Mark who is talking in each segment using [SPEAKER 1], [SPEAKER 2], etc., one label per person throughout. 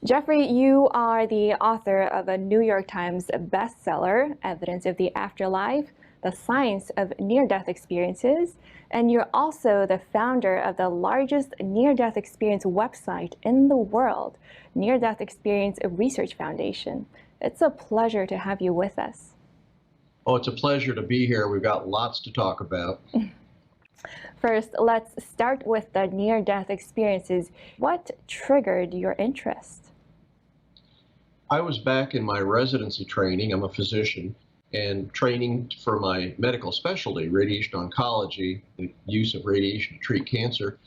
[SPEAKER 1] Jeffrey, you are the author of a New York Times bestseller, Evidence of the Afterlife, The Science of Near-Death Experiences, and you're also the founder of the largest near-death experience website in the world, Near-Death Experience Research Foundation. It's a pleasure to have you with us.
[SPEAKER 2] Oh, it's a pleasure to be here. We've got lots to talk about.
[SPEAKER 1] First, let's start with the near-death experiences. What triggered your interest?
[SPEAKER 2] I was back in my residency training. I'm a physician, and training for my medical specialty, radiation oncology, the use of radiation to treat cancer.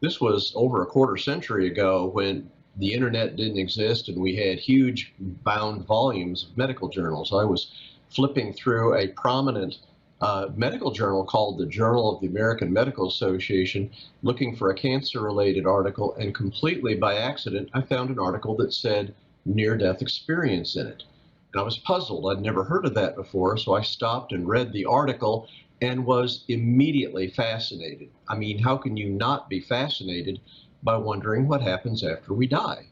[SPEAKER 2] This was over a quarter century ago when the internet didn't exist and we had huge bound volumes of medical journals. I was flipping through a prominent medical journal called the Journal of the American Medical Association, looking for a cancer-related article, and completely by accident, I found an article that said near-death experience in it. And I was puzzled. I'd never heard of that before, so I stopped and read the article and was immediately fascinated. I mean, how can you not be fascinated by wondering what happens after we die?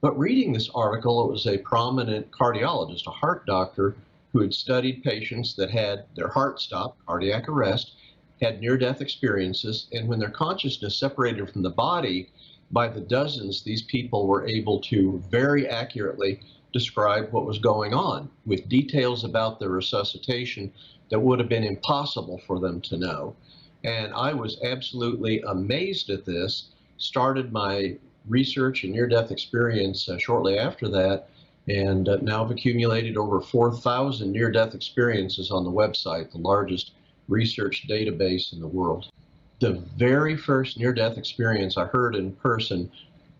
[SPEAKER 2] But reading this article, it was a prominent cardiologist, a heart doctor, who had studied patients that had their heart stopped, cardiac arrest, had near-death experiences, and when their consciousness separated from the body, by the dozens, these people were able to very accurately describe what was going on, with details about their resuscitation that would have been impossible for them to know. And I was absolutely amazed at this, started my research in near-death experience shortly after that, and now have accumulated over 4,000 near-death experiences on the website, the largest research database in the world. The very first near-death experience I heard in person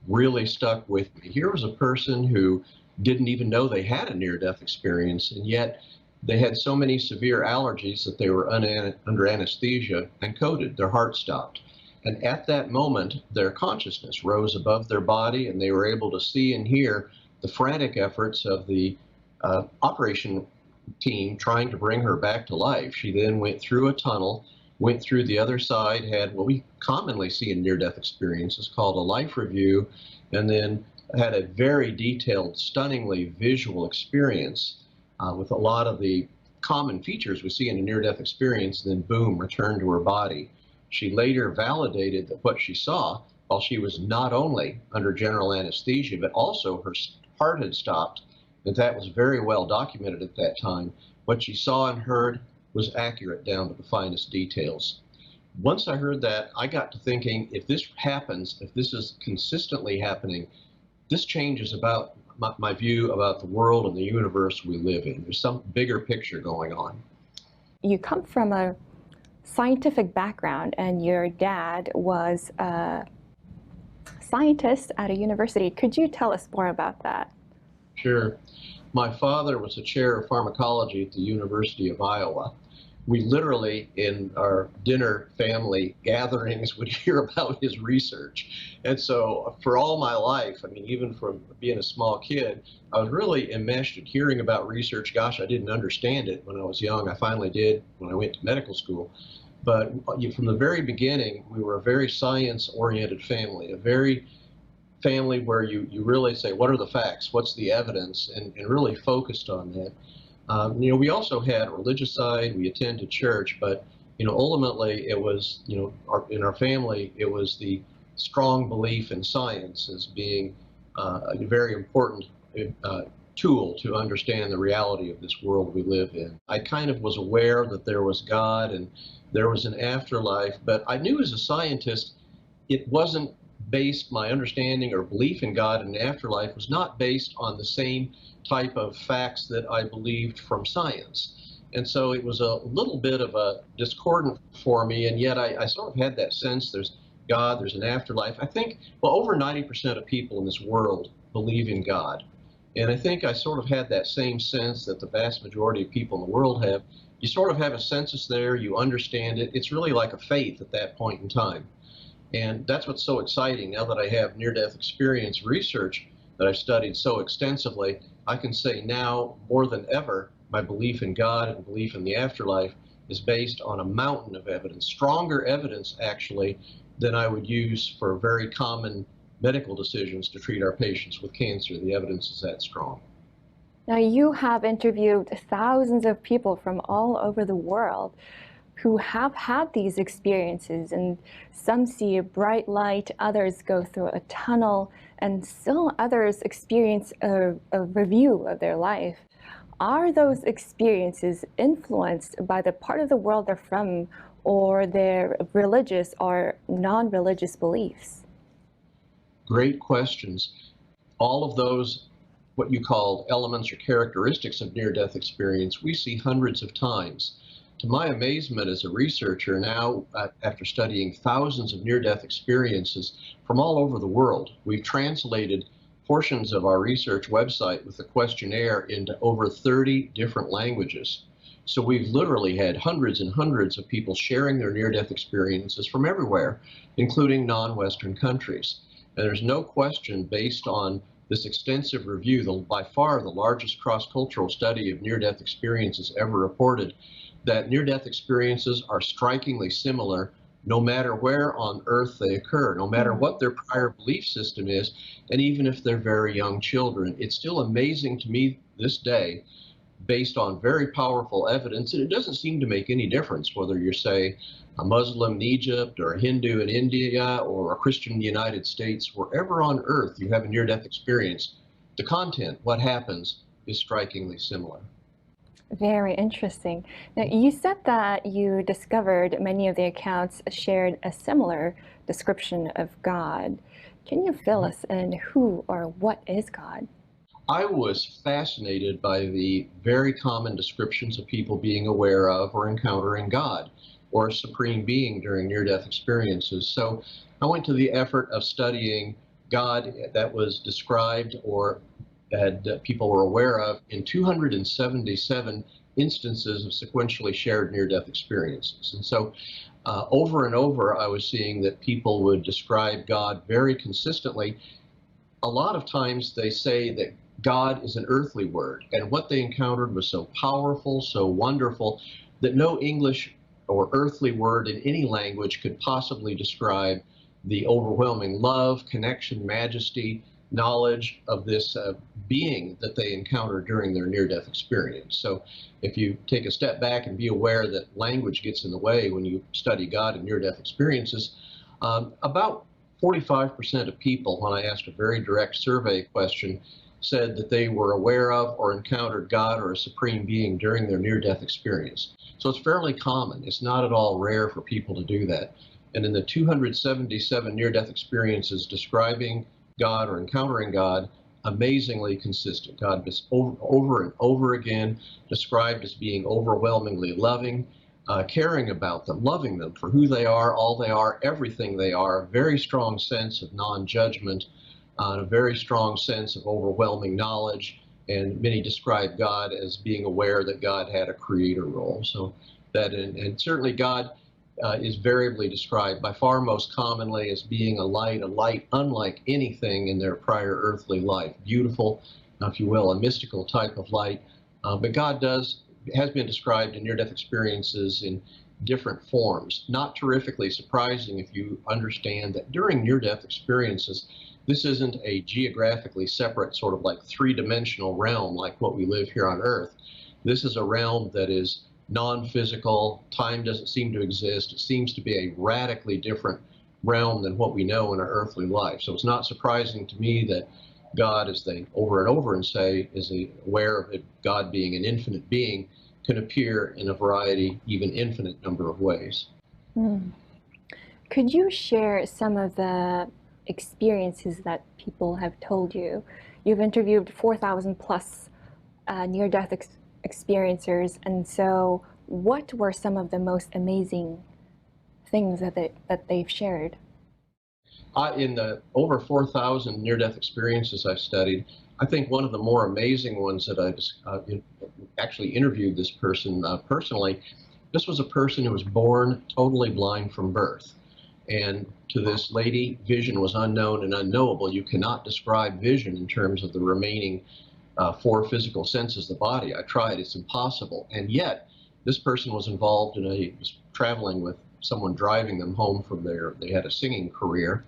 [SPEAKER 2] really stuck with me. Here was a person who didn't even know they had a near-death experience, and yet they had so many severe allergies that they were under anesthesia and coded. Their heart stopped. And at that moment, their consciousness rose above their body, and they were able to see and hear the frantic efforts of the operation team trying to bring her back to life. She then went through a tunnel, went through the other side, had what we commonly see in near-death experiences called a life review, and then had a very detailed, stunningly visual experience with a lot of the common features we see in a near-death experience, and then boom, returned to her body. She later validated that what she saw, while she was not only under general anesthesia, but also her heart had stopped, that was very well documented at that time. What she saw and heard was accurate down to the finest details. Once I heard that, I got to thinking, if this happens, if this is consistently happening, this changes about my view about the world and the universe we live in. There's some bigger picture going on.
[SPEAKER 1] You come from a scientific background, and your dad was a scientist at a university. Could you tell us more about that?
[SPEAKER 2] Sure. My father was a chair of pharmacology at the University of Iowa. We literally, in our dinner family gatherings, would hear about his research. And so for all my life, I mean, even from being a small kid, I was really enmeshed in hearing about research. Gosh, I didn't understand it when I was young. I finally did when I went to medical school. But from the very beginning, we were a very science-oriented family, a very family where you really say, what are the facts, what's the evidence, and really focused on that. We also had a religious side, we attended church, but ultimately it was, in our family, it was the strong belief in science as being a very important tool to understand the reality of this world we live in. I kind of was aware that there was God and there was an afterlife, but I knew as a scientist it wasn't based, my understanding or belief in God and afterlife was not based on the same type of facts that I believed from science. And so it was a little bit of a discordant for me, and yet I sort of had that sense there's God, there's an afterlife. I think, well, over 90% of people in this world believe in God. And I think I sort of had that same sense that the vast majority of people in the world have. You sort of have a census there, you understand it. It's really like a faith at that point in time. And that's what's so exciting. Now that I have near-death experience research that I've studied so extensively, I can say now more than ever, my belief in God and belief in the afterlife is based on a mountain of evidence, stronger evidence actually than I would use for very common medical decisions to treat our patients with cancer. The evidence is that strong.
[SPEAKER 1] Now, you have interviewed thousands of people from all over the world who have had these experiences, and some see a bright light, others go through a tunnel, and still others experience a review of their life. Are those experiences influenced by the part of the world they're from or their religious or non-religious beliefs?
[SPEAKER 2] Great questions. All of those, what you call elements or characteristics of near-death experience, we see hundreds of times. To my amazement as a researcher now, after studying thousands of near-death experiences from all over the world, we've translated portions of our research website with the questionnaire into over 30 different languages. So we've literally had hundreds and hundreds of people sharing their near-death experiences from everywhere, including non-Western countries. And there's no question, based on this extensive review, by far the largest cross-cultural study of near-death experiences ever reported, that near-death experiences are strikingly similar no matter where on earth they occur, no matter what their prior belief system is, and even if they're very young children. It's still amazing to me this day, based on very powerful evidence, and it doesn't seem to make any difference whether you're, say, a Muslim in Egypt or a Hindu in India or a Christian in the United States. Wherever on earth you have a near-death experience, the content, what happens, is strikingly similar.
[SPEAKER 1] Very interesting. Now, you said that you discovered many of the accounts shared a similar description of God. Can you fill us in who or what is God?
[SPEAKER 2] I was fascinated by the very common descriptions of people being aware of or encountering God or a supreme being during near-death experiences. So I went to the effort of studying God that was described or that people were aware of in 277 instances of sequentially shared near-death experiences. And so over and over, I was seeing that people would describe God very consistently. A lot of times they say that God is an earthly word, and what they encountered was so powerful, so wonderful, that no English or earthly word in any language could possibly describe the overwhelming love, connection, majesty, knowledge of this being that they encountered during their near-death experience. So if you take a step back and be aware that language gets in the way when you study God in near-death experiences, about 45% of people, when I asked a very direct survey question, said that they were aware of or encountered God or a supreme being during their near-death experience. So it's fairly common. It's not at all rare for people to do that. And in the 277 near-death experiences describing God or encountering God, amazingly consistent. God is over and over again described as being overwhelmingly loving, caring about them, loving them for who they are, all they are, everything they are, a very strong sense of non-judgment, a very strong sense of overwhelming knowledge, and many describe God as being aware that God had a creator role. So that, and certainly God is variably described by far most commonly as being a light unlike anything in their prior earthly life. Beautiful, if you will, a mystical type of light. But God has been described in near-death experiences in different forms. Not terrifically surprising if you understand that during near-death experiences, this isn't a geographically separate sort of like three-dimensional realm like what we live here on Earth. This is a realm that is non-physical. Time doesn't seem to exist. It seems to be a radically different realm than what we know in our earthly life. So it's not surprising to me that God, as they over and over and say, is aware of it, God being an infinite being, can appear in a variety, even infinite number of ways.
[SPEAKER 1] Could you share some of the experiences that people have told you? You've interviewed 4,000 plus near-death experiencers, and so what were some of the most amazing things that they've shared?
[SPEAKER 2] In the over 4,000 near-death experiences I've studied, I think one of the more amazing ones that I actually interviewed this person personally. This was a person who was born totally blind from birth. And to this lady, vision was unknown and unknowable. You cannot describe vision in terms of the remaining four physical senses of the body. I tried, it's impossible. And yet, this person was involved in was traveling with someone driving them home from they had a singing career.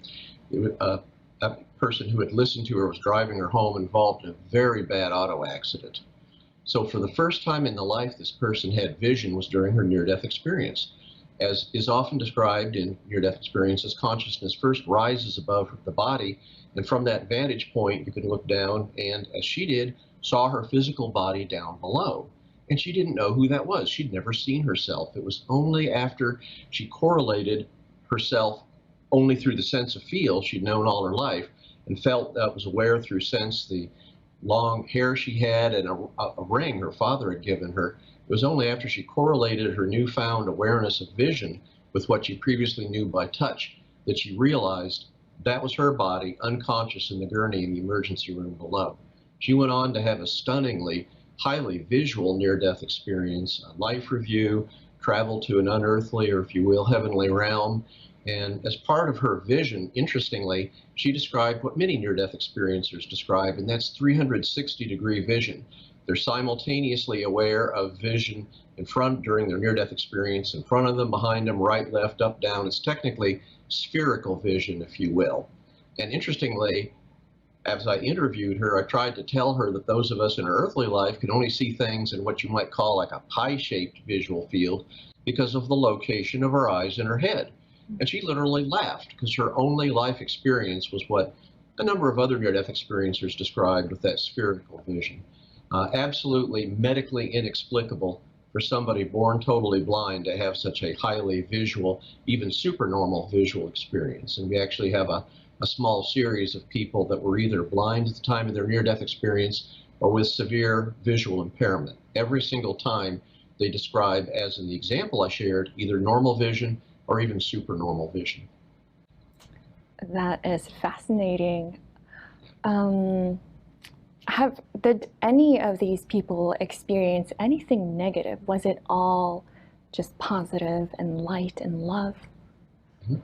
[SPEAKER 2] a person who had listened to her was driving her home involved in a very bad auto accident. So for the first time in the life this person had vision was during her near-death experience. As is often described in near-death experiences, consciousness first rises above the body, and from that vantage point you can look down and, as she did, saw her physical body down below. And she didn't know who that was. She'd never seen herself. It was only after she correlated herself only through the sense of feel she'd known all her life, and felt that was aware through sense the long hair she had and a ring her father had given her. It was only after she correlated her newfound awareness of vision with what she previously knew by touch that she realized that was her body unconscious in the gurney in the emergency room below. She went on to have a stunningly highly visual near-death experience, a life review, travel to an unearthly, or if you will, heavenly realm. And as part of her vision, interestingly, she described what many near-death experiencers describe, and that's 360-degree vision. They're simultaneously aware of vision in front during their near-death experience, in front of them, behind them, right, left, up, down. It's technically spherical vision, if you will. And interestingly, as I interviewed her, I tried to tell her that those of us in her earthly life could only see things in what you might call like a pie-shaped visual field because of the location of her eyes in her head. And she literally laughed because her only life experience was what a number of other near-death experiencers described with that spherical vision. Absolutely medically inexplicable for somebody born totally blind to have such a highly visual, even supernormal visual experience. And we actually have a small series of people that were either blind at the time of their near-death experience or with severe visual impairment. Every single time they describe, as in the example I shared, either normal vision or even supernormal vision.
[SPEAKER 1] That is fascinating. Did any of these people experience anything negative? Was it all just positive and light and love?
[SPEAKER 2] Mm-hmm.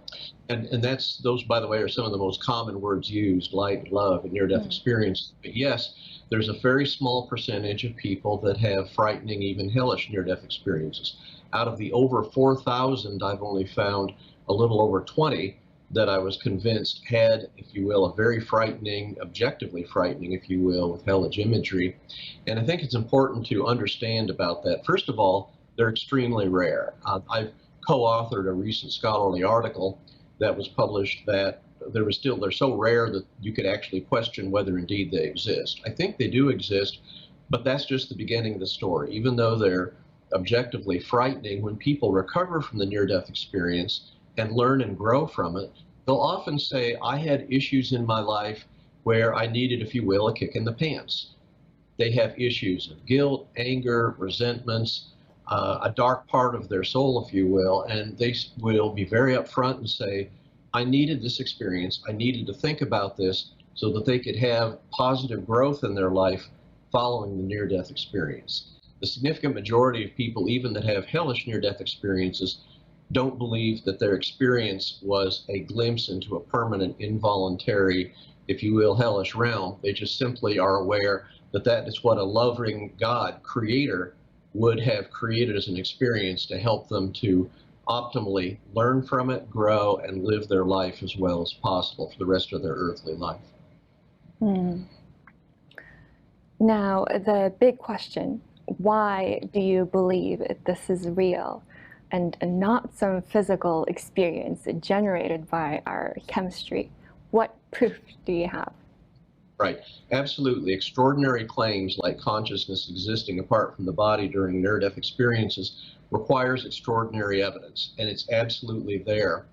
[SPEAKER 2] And those, by the way, are some of the most common words used, light, love, and near-death experience. But yes, there's a very small percentage of people that have frightening, even hellish near-death experiences. Out of the over 4,000, I've only found a little over 20 that I was convinced had, if you will, a very frightening, objectively frightening, if you will, with hellish imagery. And I think it's important to understand about that. First of all, they're extremely rare. I've co-authored a recent scholarly article that was published that they're so rare that you could actually question whether indeed they exist. I think they do exist, but that's just the beginning of the story. Even though they're objectively frightening, when people recover from the near-death experience and learn and grow from it, they'll often say, I had issues in my life where I needed, if you will, a kick in the pants. They have issues of guilt, anger, resentments, a dark part of their soul, if you will, and they will be very upfront and say, I needed this experience, I needed to think about this so that they could have positive growth in their life following the near-death experience. The significant majority of people, even that have hellish near-death experiences, don't believe that their experience was a glimpse into a permanent, involuntary, if you will, hellish realm. They just simply are aware that that is what a loving God, creator, would have created as an experience to help them to optimally learn from it, grow, and live their life as well as possible for the rest of their earthly life.
[SPEAKER 1] Now, the big question, why do you believe this is real and not some physical experience generated by our chemistry? What proof do you have?
[SPEAKER 2] Right. Absolutely. Extraordinary claims like consciousness existing apart from the body during near-death experiences requires extraordinary evidence, and it's absolutely there.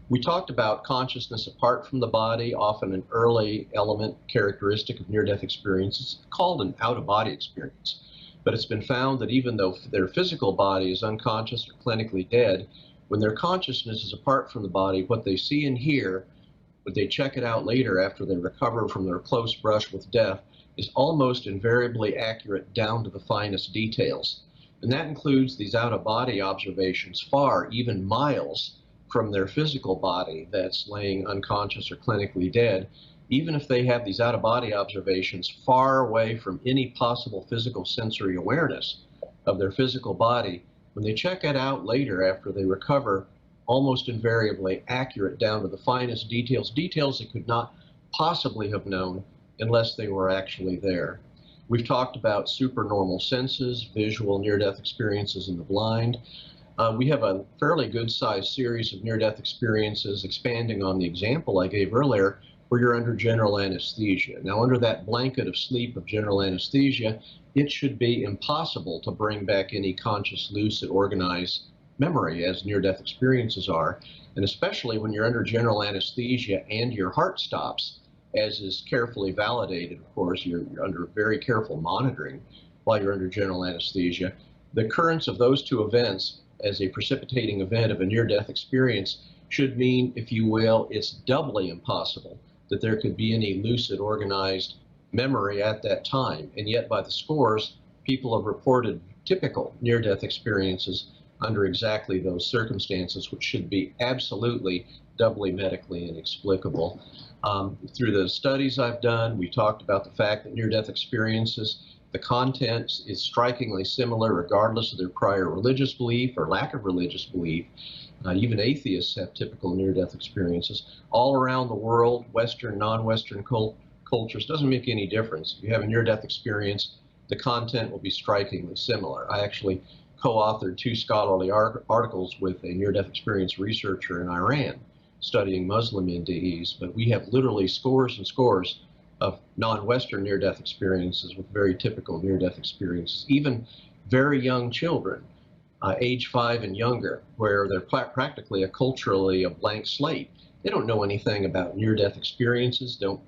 [SPEAKER 2] We talked about consciousness apart from the body, often an early element characteristic of near-death experiences, called an out-of-body experience. But it's been found that even though their physical body is unconscious or clinically dead, when their consciousness is apart from the body, what they see and hear, when they check it out later after they recover from their close brush with death, is almost invariably accurate down to the finest details. And that includes these out-of-body observations far, even miles, from their physical body that's laying unconscious or clinically dead. Even if they have these out-of-body observations far away from any possible physical sensory awareness of their physical body, when they check it out later after they recover, almost invariably accurate down to the finest details, details that could not possibly have known unless they were actually there. We've talked about supernormal senses, visual near-death experiences in the blind. We have a fairly good-sized series of near-death experiences expanding on the example I gave earlier, where you're under general anesthesia. Now, under that blanket of sleep of general anesthesia, it should be impossible to bring back any conscious, lucid, organized memory, as near-death experiences are, and especially when you're under general anesthesia and your heart stops, as is carefully validated. Of course, you're under very careful monitoring while you're under general anesthesia. The occurrence of those two events as a precipitating event of a near-death experience should mean, if you will, it's doubly impossible that there could be any lucid, organized memory at that time. And yet, by the scores, people have reported typical near-death experiences under exactly those circumstances, which should be absolutely doubly medically inexplicable. Through the studies I've done, we talked about the fact that near-death experiences, the content is strikingly similar regardless of their prior religious belief or lack of religious belief. Even atheists have typical near-death experiences. All around the world, Western, non-Western cultures, doesn't make any difference. If you have a near-death experience, the content will be strikingly similar. I actually co-authored 2 scholarly articles with a near-death experience researcher in Iran studying Muslim NDEs, but we have literally scores and scores of non-Western near-death experiences with very typical near-death experiences. Even very young children, age 5 and younger, where they're practically culturally a blank slate. They don't know anything about near-death experiences, don't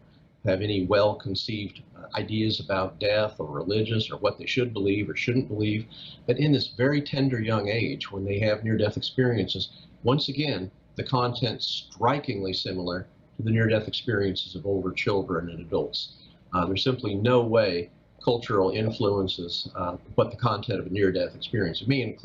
[SPEAKER 2] have any well-conceived ideas about death or religious or what they should believe or shouldn't believe. But in this very tender young age, when they have near-death experiences, once again, the content's strikingly similar to the near-death experiences of older children and adults. There's simply no way cultural influences what the content of a near-death experience. It may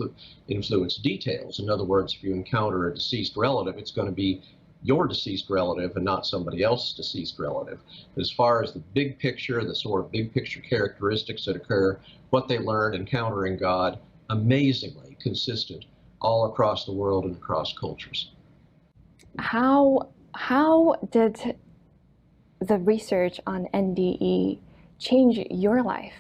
[SPEAKER 2] influence details. In other words, if you encounter a deceased relative, it's going to be your deceased relative and not somebody else's deceased relative. But as far as the big picture, the sort of big picture characteristics that occur, what they learned encountering God, amazingly consistent all across the world and across cultures.
[SPEAKER 1] How did the research on NDE change your life?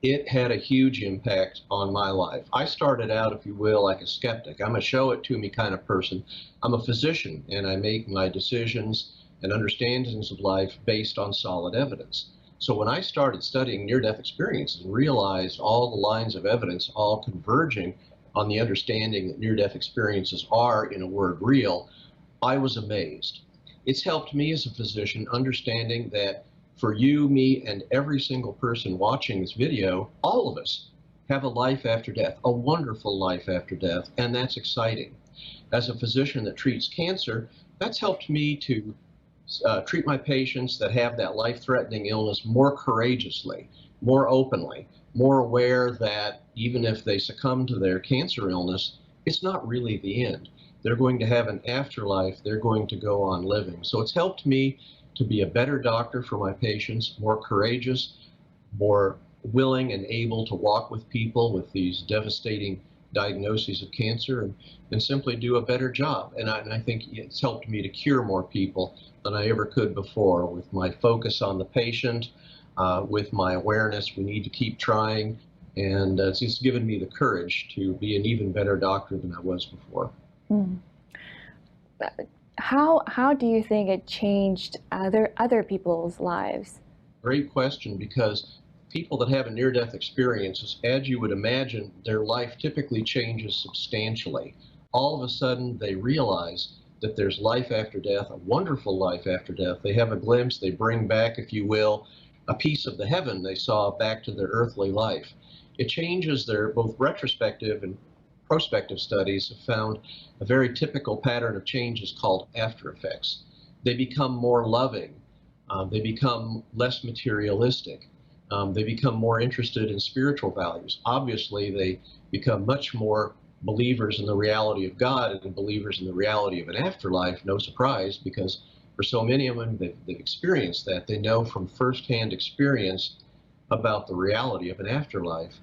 [SPEAKER 2] It had a huge impact on my life. I started out, if you will, like a skeptic. I'm a show it to me kind of person. I'm a physician, and I make my decisions and understandings of life based on solid evidence. So when I started studying near-death experiences and realized all the lines of evidence all converging on the understanding that near-death experiences are, in a word, real, I was amazed. It's helped me as a physician understanding that for you, me, and every single person watching this video, all of us have a life after death, a wonderful life after death, and that's exciting. As a physician that treats cancer, that's helped me to treat my patients that have that life-threatening illness more courageously, more openly, more aware that even if they succumb to their cancer illness, it's not really the end. They're going to have an afterlife. They're going to go on living. So it's helped me to be a better doctor for my patients, more courageous, more willing and able to walk with people with these devastating diagnoses of cancer and simply do a better job. And I think it's helped me to cure more people than I ever could before with my focus on the patient, with my awareness. We need to keep trying. And it's just given me the courage to be an even better doctor than I was before.
[SPEAKER 1] Mm. How do you think it changed other people's lives?
[SPEAKER 2] Great question, because people that have a near-death experience, as you would imagine, their life typically changes substantially. All of a sudden, they realize that there's life after death, a wonderful life after death. They have a glimpse, they bring back, if you will, a piece of the heaven they saw back to their earthly life. It changes their both retrospective and prospective studies have found a very typical pattern of changes called after effects. They become more loving. They become less materialistic. They become more interested in spiritual values. Obviously, they become much more believers in the reality of God and believers in the reality of an afterlife. No surprise, because for so many of them, they've experienced that. They know from firsthand experience about the reality of an afterlife.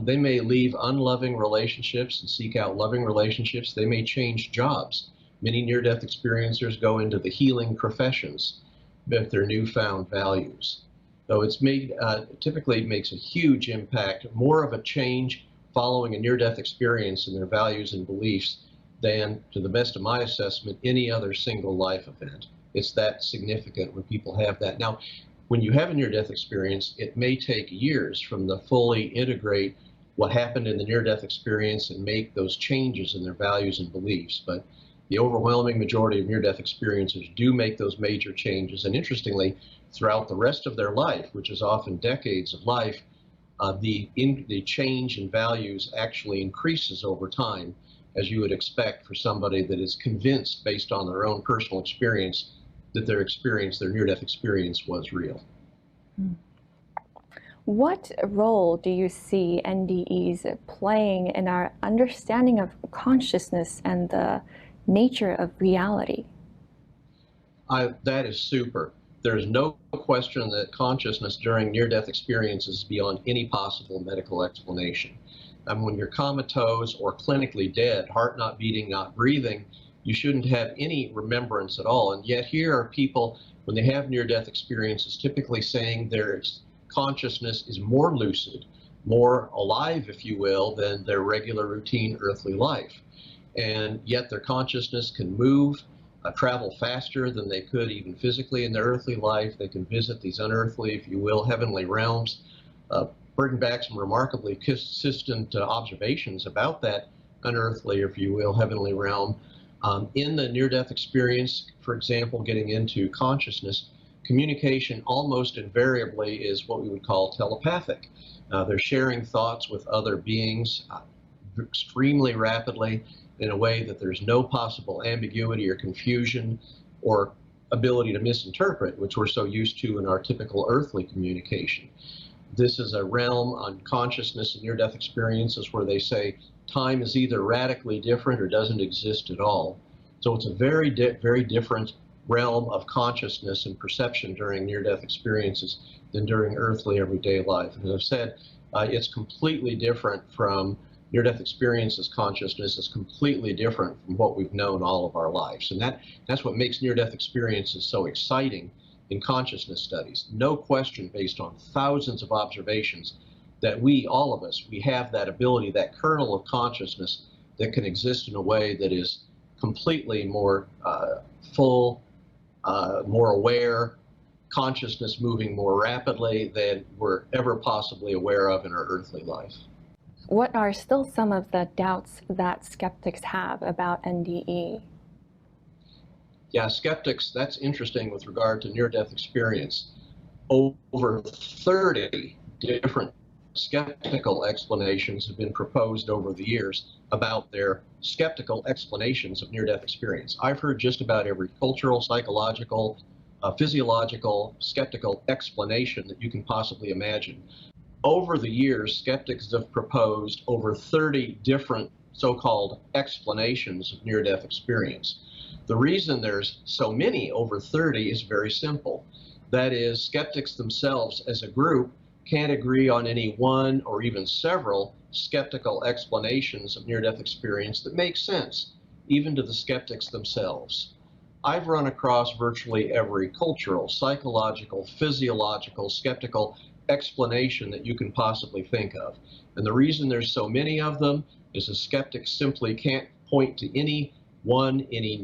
[SPEAKER 2] They may leave unloving relationships and seek out loving relationships. They may change jobs. Many near-death experiencers go into the healing professions with their newfound values. So it's made, typically makes a huge impact, more of a change following a near-death experience in their values and beliefs than, to the best of my assessment, any other single life event. It's that significant when people have that. Now, when you have a near-death experience, it may take years from the fully integrate what happened in the near-death experience and make those changes in their values and beliefs. But the overwhelming majority of near-death experiencers do make those major changes. And interestingly, throughout the rest of their life, which is often decades of life, the change in values actually increases over time, as you would expect for somebody that is convinced based on their own personal experience that their near-death experience was real.
[SPEAKER 1] What role do you see NDEs playing in our understanding of consciousness and the nature of reality?
[SPEAKER 2] That is super. There's no question that consciousness during near-death experiences is beyond any possible medical explanation. When you're comatose or clinically dead, heart not beating, not breathing, you shouldn't have any remembrance at all. And yet here are people, when they have near-death experiences, typically saying their consciousness is more lucid, more alive, if you will, than their regular routine earthly life. And yet their consciousness can move, travel faster than they could even physically in their earthly life. They can visit these unearthly, if you will, heavenly realms, bring back some remarkably consistent observations about that unearthly, if you will, heavenly realm. In the near-death experience, for example, getting into consciousness, communication almost invariably is what we would call telepathic. They're sharing thoughts with other beings extremely rapidly in a way that there's no possible ambiguity or confusion or ability to misinterpret, which we're so used to in our typical earthly communication. This is a realm on consciousness and near-death experiences where they say time is either radically different or doesn't exist at all. So it's a very different realm of consciousness and perception during near-death experiences than during earthly everyday life. And as I've said, it's completely different from near-death experiences. Consciousness is completely different from what we've known all of our lives. And that's what makes near-death experiences so exciting in consciousness studies. No question, based on thousands of observations, that all of us, we have that ability, that kernel of consciousness that can exist in a way that is completely more full, more aware, consciousness moving more rapidly than we're ever possibly aware of in our earthly life.
[SPEAKER 1] What are still some of the doubts that skeptics have about NDE?
[SPEAKER 2] Yeah, skeptics, that's interesting with regard to near-death experience. Over 30 different skeptical explanations have been proposed over the years about their skeptical explanations of near-death experience. I've heard just about every cultural, psychological, physiological, skeptical explanation that you can possibly imagine. Over the years, skeptics have proposed over 30 different so-called explanations of near-death experience. The reason there's so many, over 30, is very simple. That is, skeptics themselves as a group can't agree on any one or even several skeptical explanations of near-death experience that make sense, even to the skeptics themselves. I've run across virtually every cultural, psychological, physiological, skeptical explanation that you can possibly think of. And the reason there's so many of them is the skeptics simply can't point to any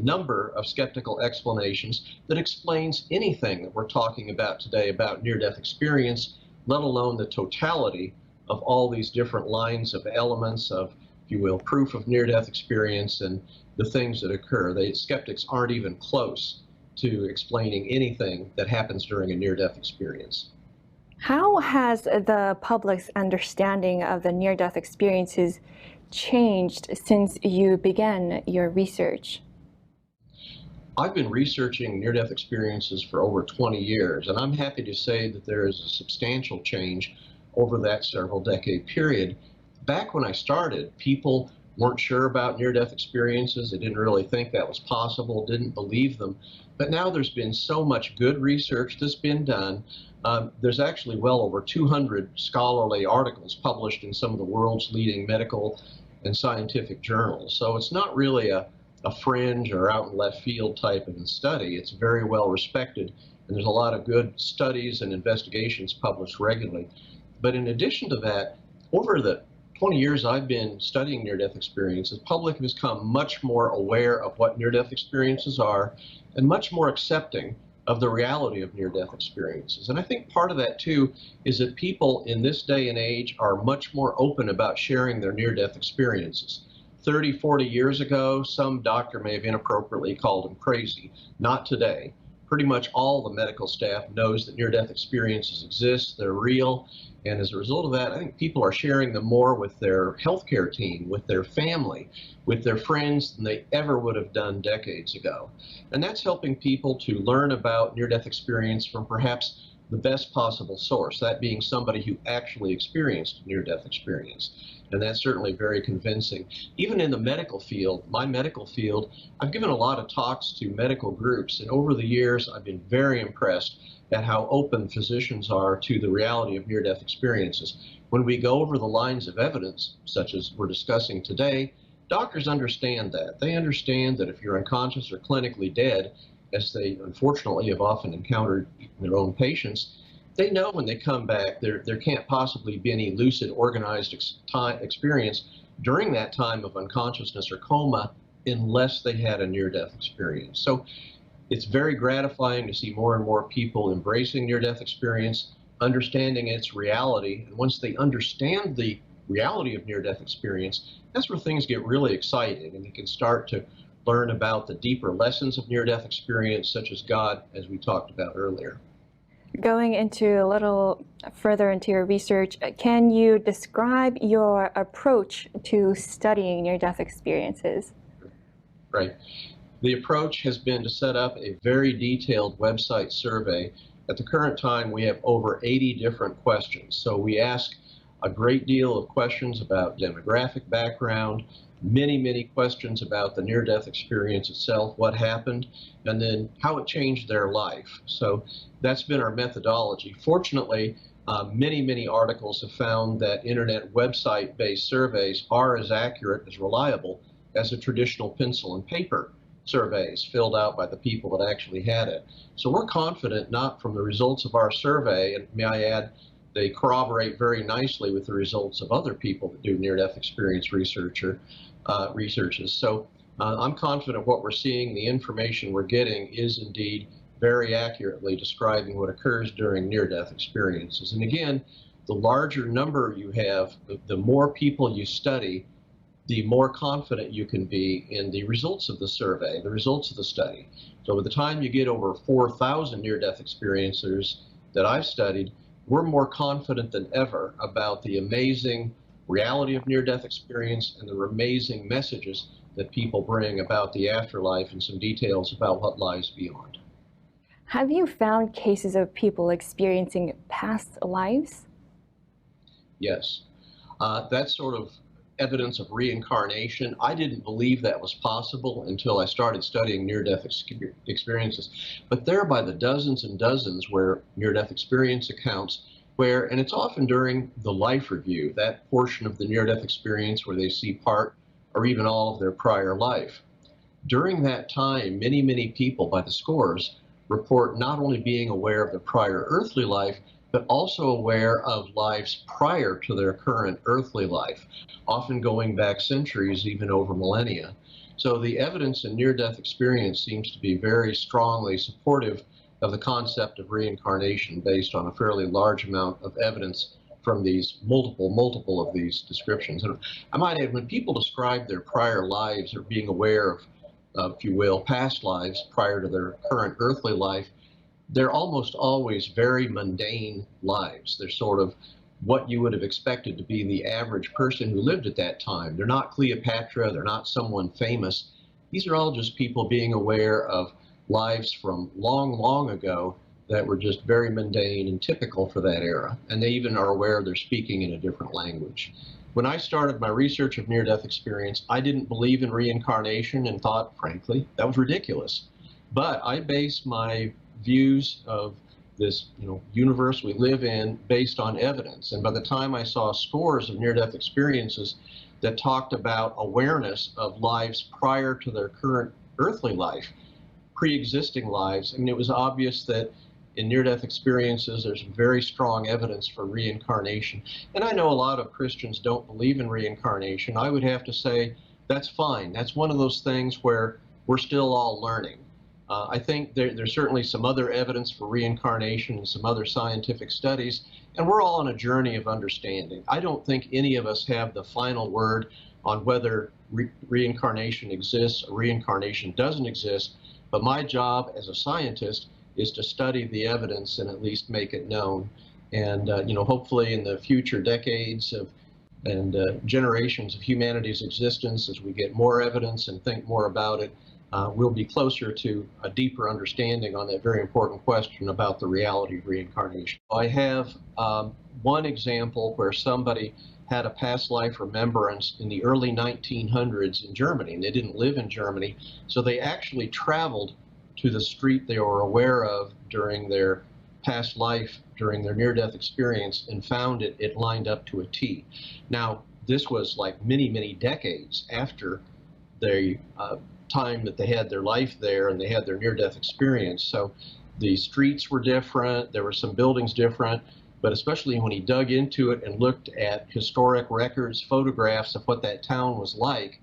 [SPEAKER 2] number of skeptical explanations that explains anything that we're talking about today about near-death experience, let alone the totality of all these different lines of elements of, if you will, proof of near-death experience and the things that occur. Skeptics aren't even close to explaining anything that happens during a near-death experience.
[SPEAKER 1] How has the public's understanding of the near-death experiences changed since you began your research?
[SPEAKER 2] I've been researching near-death experiences for over 20 years, and I'm happy to say that there is a substantial change over that several decade period. Back when I started, people weren't sure about near-death experiences. They didn't really think that was possible, didn't believe them. But now there's been so much good research that's been done. There's actually well over 200 scholarly articles published in some of the world's leading medical and scientific journals. So it's not really a a fringe or out in left field type of a study. It's very well respected, and there's a lot of good studies and investigations published regularly. But in addition to that, over the 20 years I've been studying near-death experiences, the public has become much more aware of what near-death experiences are and much more accepting of the reality of near-death experiences. And I think part of that too is that people in this day and age are much more open about sharing their near-death experiences. 30, 40 years ago, some doctor may have inappropriately called them crazy. Not today. Pretty much all the medical staff knows that near-death experiences exist, they're real, and as a result of that, I think people are sharing them more with their healthcare team, with their family, with their friends than they ever would have done decades ago. And that's helping people to learn about near-death experience from perhaps the best possible source, that being somebody who actually experienced near-death experience. And that's certainly very convincing. Even in the medical field, my medical field, I've given a lot of talks to medical groups, and over the years I've been very impressed at how open physicians are to the reality of near-death experiences. When we go over the lines of evidence, such as we're discussing today, doctors understand that. They understand that if you're unconscious or clinically dead, as they unfortunately have often encountered in their own patients, they know when they come back there can't possibly be any lucid, organized experience during that time of unconsciousness or coma unless they had a near-death experience. So it's very gratifying to see more and more people embracing near-death experience, understanding its reality, and once they understand the reality of near-death experience, that's where things get really exciting, and they can start to learn about the deeper lessons of near-death experience, such as God, as we talked about earlier.
[SPEAKER 1] Going into a little further into your research, can you describe your approach to studying near-death experiences?
[SPEAKER 2] Right. The approach has been to set up a very detailed website survey. At the current time, we have over 80 different questions. So we ask a great deal of questions about demographic background, many questions about the near-death experience itself, what happened, and then how it changed their life. So that's been our methodology. Fortunately, many articles have found that internet website-based surveys are as accurate, as reliable as a traditional pencil and paper surveys filled out by the people that actually had it. So we're confident not from the results of our survey, and may I add, they corroborate very nicely with the results of other people that do near-death experience researches. So I'm confident what we're seeing, the information we're getting is indeed very accurately describing what occurs during near-death experiences. And again, the larger number you have, the more people you study, the more confident you can be in the results of the survey, the results of the study. So by the time you get over 4,000 near-death experiencers that I've studied, we're more confident than ever about the amazing reality of near-death experience and the amazing messages that people bring about the afterlife and some details about what lies beyond.
[SPEAKER 1] Have you found cases of people experiencing past lives?
[SPEAKER 2] Yes. That's sort of evidence of reincarnation. I didn't believe that was possible until I started studying near-death experiences. But there are by the dozens and dozens where near-death experience accounts where, and it's often during the life review, that portion of the near-death experience where they see part or even all of their prior life. During that time, many people by the scores report not only being aware of their prior earthly life, but also aware of lives prior to their current earthly life, often going back centuries, even over millennia. So the evidence in near-death experience seems to be very strongly supportive of the concept of reincarnation based on a fairly large amount of evidence from these multiple of these descriptions. And I might add, when people describe their prior lives or being aware of, if you will, past lives prior to their current earthly life, they're almost always very mundane lives. They're sort of what you would have expected to be the average person who lived at that time. They're not Cleopatra, they're not someone famous. These are all just people being aware of lives from long ago that were just very mundane and typical for that era. And they even are aware they're speaking in a different language. When I started my research of near-death experience, I didn't believe in reincarnation and thought, frankly, that was ridiculous. But I based my views of this universe we live in based on evidence. And by the time I saw scores of near-death experiences, that talked about awareness of lives prior to their current earthly life, pre-existing lives. I mean, it was obvious that in near-death experiences, there's very strong evidence for reincarnation. And I know a lot of Christians don't believe in reincarnation. I would have to say that's fine. That's one of those things where we're still all learning. I think there's certainly some other evidence for reincarnation and some other scientific studies, and we're all on a journey of understanding. I don't think any of us have the final word on whether reincarnation exists or reincarnation doesn't exist, but my job as a scientist is to study the evidence and at least make it known. And hopefully in the future decades and generations of humanity's existence, as we get more evidence and think more about it, we'll be closer to a deeper understanding on that very important question about the reality of reincarnation. I have one example where somebody had a past life remembrance in the early 1900s in Germany, and they didn't live in Germany, so they actually traveled to the street they were aware of during their past life, during their near-death experience, and found it lined up to a T. Now, this was like many, many decades after the time that they had their life there and they had their near-death experience. So the streets were different, there were some buildings different, but especially when he dug into it and looked at historic records, photographs of what that town was like,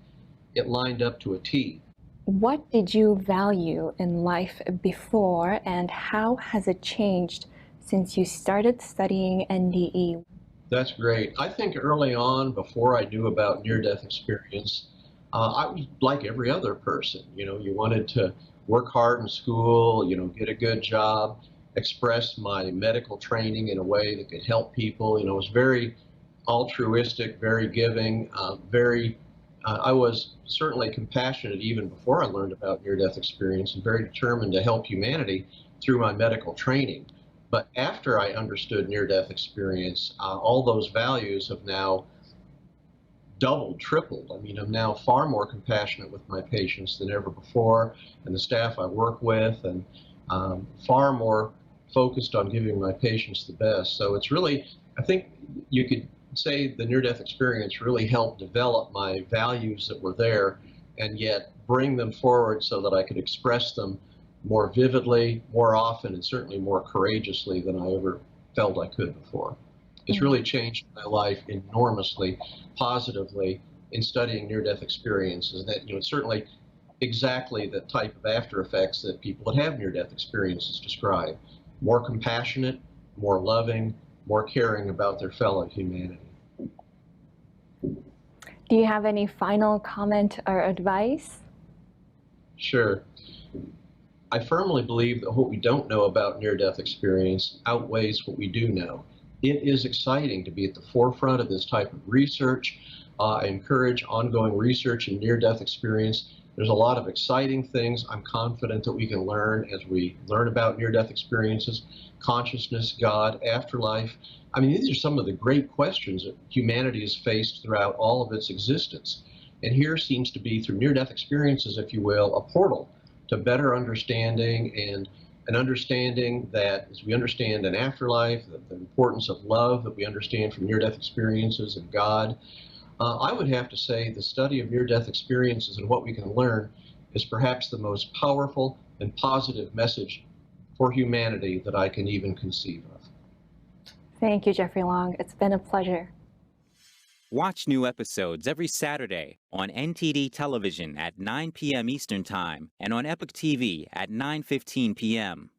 [SPEAKER 2] it lined up to a T.
[SPEAKER 1] What did you value in life before, and how has it changed since you started studying NDE?
[SPEAKER 2] That's great. I think early on, before I knew about near-death experience, I was like every other person. You wanted to work hard in school, get a good job, express my medical training in a way that could help people. It was very altruistic, very giving, I was certainly compassionate even before I learned about near-death experience and very determined to help humanity through my medical training. But after I understood near-death experience, all those values have now doubled, tripled. I mean, I'm now far more compassionate with my patients than ever before, and the staff I work with, and far more focused on giving my patients the best. So it's really, I think you could say the near-death experience really helped develop my values that were there and yet bring them forward so that I could express them more vividly, more often, and certainly more courageously than I ever felt I could before. It's really changed my life enormously, positively, in studying near-death experiences. That, it's certainly exactly the type of after effects that people that have near-death experiences describe. More compassionate, more loving, more caring about their fellow humanity.
[SPEAKER 1] Do you have any final comment or advice?
[SPEAKER 2] Sure. I firmly believe that what we don't know about near-death experience outweighs what we do know. It is exciting to be at the forefront of this type of research. I encourage ongoing research in near-death experience. There's a lot of exciting things I'm confident that we can learn as we learn about near-death experiences, consciousness, God, afterlife. I mean, these are some of the great questions that humanity has faced throughout all of its existence. And here seems to be, through near-death experiences, if you will, a portal to better understanding, and an understanding that as we understand an afterlife, the importance of love that we understand from near-death experiences and God, I would have to say the study of near-death experiences and what we can learn is perhaps the most powerful and positive message for humanity that I can even conceive of.
[SPEAKER 1] Thank you, Jeffrey Long. It's been a pleasure.
[SPEAKER 3] Watch new episodes every Saturday on NTD television at 9 p.m. Eastern Time and on Epic TV at 9:15 p.m.